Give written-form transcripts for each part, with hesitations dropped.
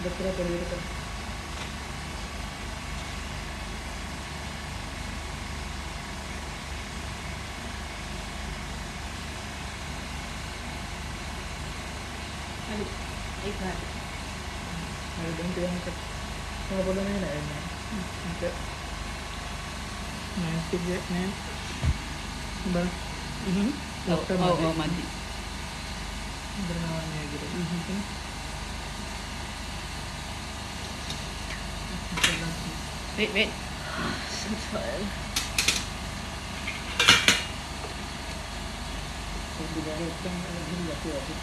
දෙකේ පොඩියට කරා. හරි. ඒක හරි. හරි දැන් තියන්නක. ඔය බලන්නේ නෑ නෑ. ඒක නෑ කිව්වේ නෑ. බල. ඔව් මදි. ඉඳනවානේ ගිර. Wait. So tired. පොඩි ගානක් ගන්න ගිහින් යපුවා.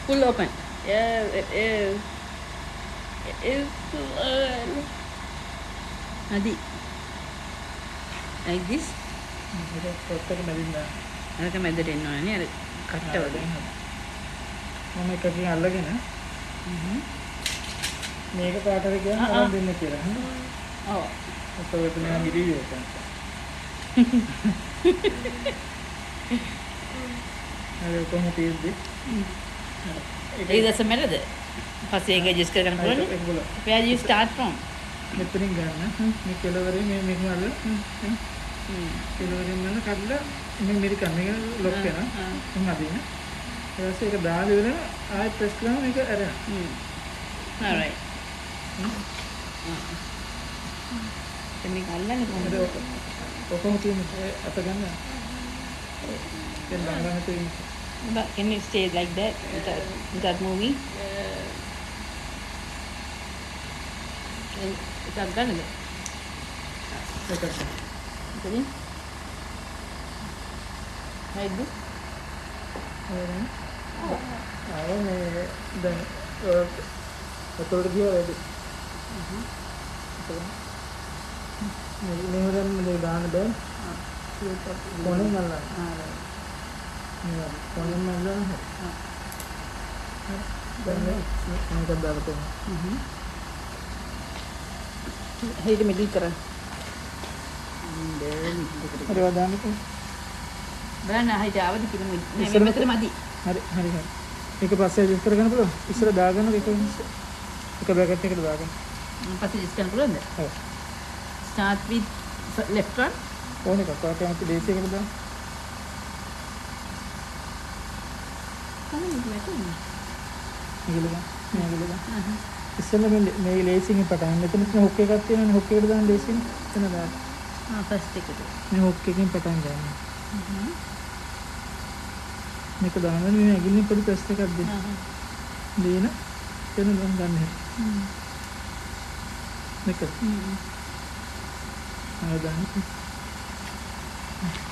Pull open. Yeah, it is. It is full. Adi. Like this. ඒක පොත්තක මැදින්න. අරක මැදට එන්න ඕනේ නේ අර කට්ටවල. මම එකකින් අල්ලගෙන මේක පාටට ගියාම අරන් දෙන්න කියලා. ඔව්. ඔතකොට මම ගිරියෝ තමයි. හරි කොහොමද තියෙද්දි? It doesn't matter. පස්සේ ඒක adjust කරගන්න පුළුවන්. ඒක බලන්න. Where you start from? මෙතනින් ගන්න. මේ කෙලවරේ මේක අල්ල. කෙලවරෙන් ගන්න කඩලා මේ මේක ලොක් කරනවා. එහෙනම් අදින්න. ඊට පස්සේ ඒක දාලා ඉවරන ආයෙත් ප්‍රෙස් කරාම මේක ඇරෙනවා. All right. මේක අල්ලන්නේ කොහොමද? ඔක්කොම තියෙන්නේ අත ගන්න. දැන් ළඟ තියෙන්නේ. But can you stay like that without moving? Without ගන්නද? ඒකත්. එතනින්? Like this? ආවනේ දැන් ඔතකොට ගියා වැඩි. මේ හොරෙන් දාන්න බෑ. කොණෙන් අල්ලන්න. කොණෙන් අල්ලන්න. දැන් මේක දාලා තියෙනවා. හිත මිදිල් කරන්න. හරි වදාන්නකෝ. බලන්න හිත ආවද කියලා මේ මෙතන මදි. හරි. ඒක පස්සේ ඇඩ්ජස්ට් කරගන්න පුළුවන්. ඉස්සර දාගන්න එක බ්‍රැකට් එකට දාගන්න. පස්සේ adjust කරන්න පුළුවන්ද? ඔව්. Start with left one. ඕනේ කක්කාට යන්න බේස් එකට දාන්න. කලින් මෙතන. මේගොල්ලෝ. ඉස්සෙල්ලා මේ ලේසින් පටන් මෙතන හුක් එකක් තියෙනවානේ හුක් එකට දාන්න ලේසින්. එතන දාන්න. ෆස්ට් එකට. මේ හුක් එකකින් පටන් ගන්න. මේක දානවා මේ ඇඟිල්ලෙන් පොඩි ප්‍රෙස් එකක් දෙන්න. දෙන එතන ගන්න. මේක. දාන්න.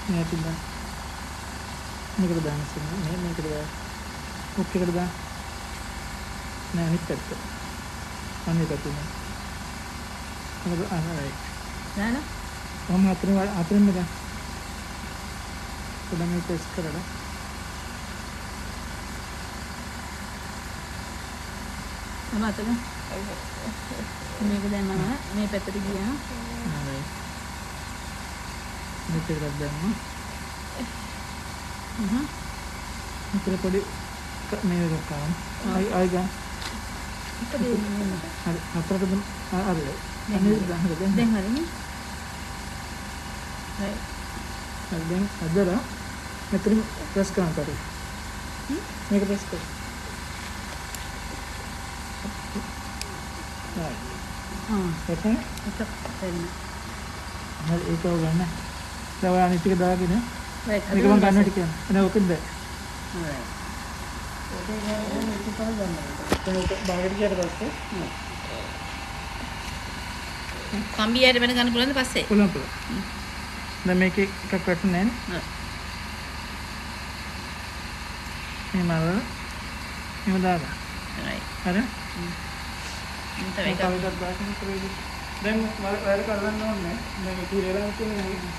මේකට දාන්න. මේකට දාන්න මේකට දාන්න. හුක් එකට දාන්න. නෑ අනිත් පැත්ත. අනිත් පැත්ත. මොකද අහයි. නෑ ඔහම අතරින්ම ගන්න. පොඩ්ඩක් මේක ප්‍රෙස් කරලා. අතන. මේක දැන් මම මේ පැත්තට ගියා. හරි. මෙතනට දැම්මා. මෙතන පොඩි මේක ගන්න. ආයි ගන්න. හරි අතරට දැන් අර දැන් හරිනේ. දැන් අදලා මෙතන ප්‍රෙස් කරන්න කරේ. මේක ප්‍රෙස් කර. ඒක හරි ඒක ගන්න. දැන් ඔය අනිත් ටික දාගෙන මේක මම ගන්නට කියන්න. එනේ ඔකෙන්ද? හරි. බාගෙට ගියට පස්සේ කම්බියට වෙන ගන්න පුළුවන්ද පස්සේ? පුළුවන්. දැන් මේක එකක් වැටුනේ නැහැ. මේ මල එහෙම දාගන්න. හරි. හරි. මේක දැන් මල වයර් කරන්න ඕනේ. දැන් ඒක ඉරලා තියෙන්නේ.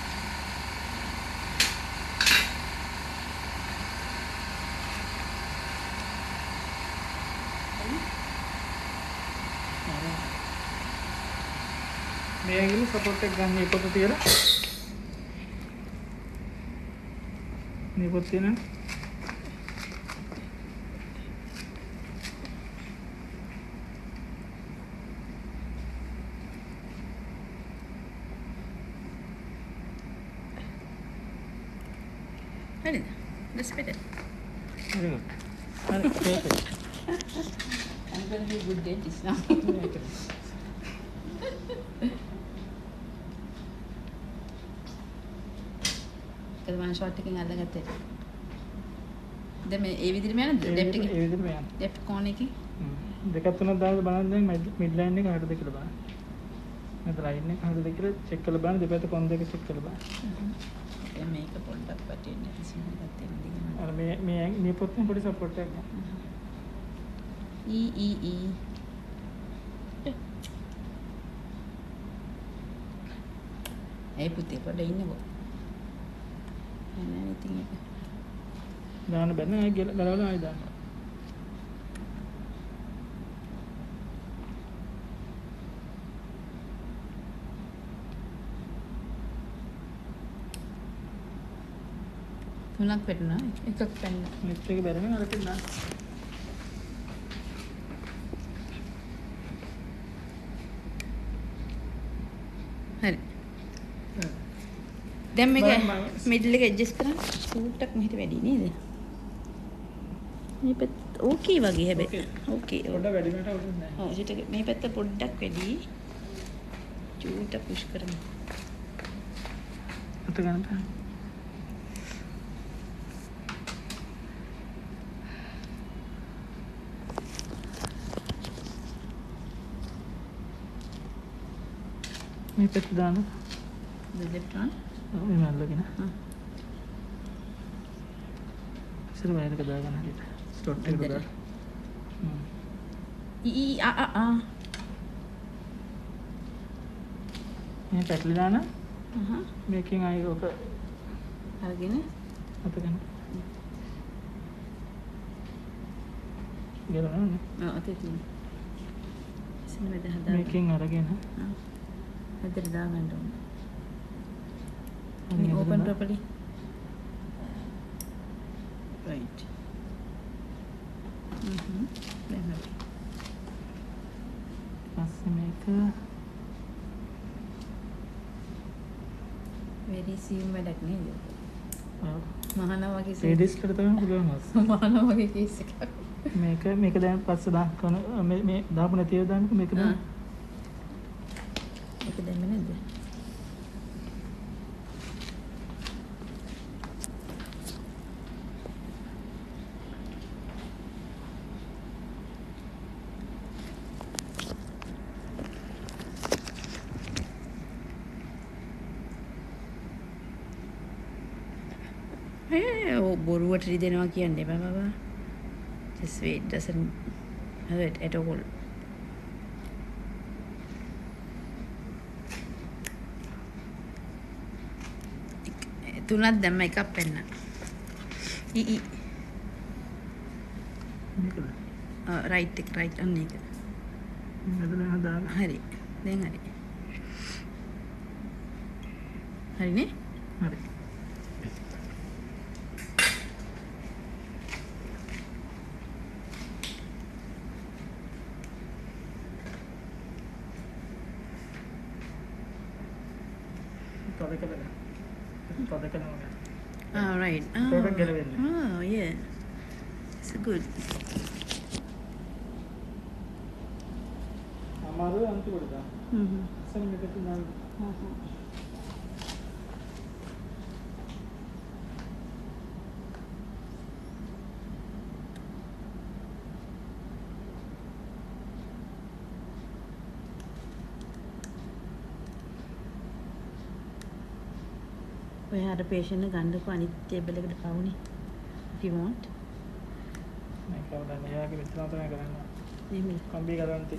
මේ ඇඟිලි සපෝට් එක ගන්න මේ පොත තියලා. මේ පොත තියෙනවා. හරිද? That's better. Very good. Perfect. I'm going to be a good dentist now. කල්මන් ෂොට් එකෙන් අල්ලගත්තේ. දැන් මේ ඒ විදිහටම යනද? ලෙෆ්ට් එකේ. ඒ විදිහටම යන්න. ලෙෆ්ට් කෝනර් එකේ. දෙකක් තුනක් දාලා බලන්න දැන් මිඩ් ලයින් එක හරියද කියලා බලන්න. මෙතන ලයින් එක හරියද කියලා චෙක් කරලා බලන්න දෙපැත්ත කොන් දෙක චෙක් කරලා බලන්න. දැන් මේක පොඩ්ඩක් පැටෙන්නේ කිසිම දෙයක් තියෙන්නේ. අර මේ පොතෙන් පොඩි සපෝට් එකක් ගන්න. E. ඒ පුතේ පොඩ ඉන්නකෝ. එන්නේ ඉතින් ඒක. දාන්න බෑ නේද? ගලවලා ආයෙ දාන්න. තුනක් වැටුණා. එකක් පැන්න. නෙට් එක බැරි නම් අරකින් දාන්න. හරි. දැන් මේක මිඩල් එක ඇඩ්ජස්ට් කරන්න. ෂූට් එක මෙහෙට වැඩි නේද? මේ පැත්ත ඕකේ වගේ හැබැයි. ඕකේ. පොඩ්ඩක් වැඩි වෙනට අවශ්‍ය නැහැ. ඔව් ෂූට් එක මේ පැත්ත පොඩ්ඩක් වැඩි. ෂූට් එක පුෂ් කරමු. අත ගන්න බෑ. මේ පැත්ත දාන්න. Left one. මේ මල්ලගෙන. ඉස්සර වයර් එක දාගන්න හරියට. ස්ලොට් එක දාන්න. මේ පැටලි දාන්න. මේකෙන් ආයෙ ඔක අරගෙන අත ගන්න. ගලවන්න. අතේ තියෙන. ඉතින් මෙතන හදා. මේකෙන් අරගෙන හදලා දාගන්න ඕනේ. Can you open properly? Right. Then okay. පස්සේ මේක very sim වැඩක් නේද? මහානා වගේ ලේඩිස් කට තමයි පුළුවන් වස්. මහානා වගේ කේස් එකක්. මේක දැන් පස්සේ දාන්න මේ දාපු නැතිව දාන්නකො මේක දාන්න. ඒක දැම්මේ නැද්ද? බොරුවට රිදෙනවා කියන්නේ බෑ බබා. Just wait, doesn't hurt at all. තුනක් දැම්ම එකක් පෙන්න. මේකද? රයිට් එක රයිට් අන්න එක. මෙතන හදාගන්න. හරි. දැන් හරි. හරිනේ? හරි. Right. Oh, yeah. It's good. අමාරු අන්තිමට දාන්න. ඉතින් මේක තුනක්. ඔයාට patient එක ගන්නකො අනිත් ටේබල් එකට පවුනේ. If you want. මේක උඩ මෙයාගේ විතරම තමයි කරන්නේ. නෙමෙයි. කම්බි ගලන්ති.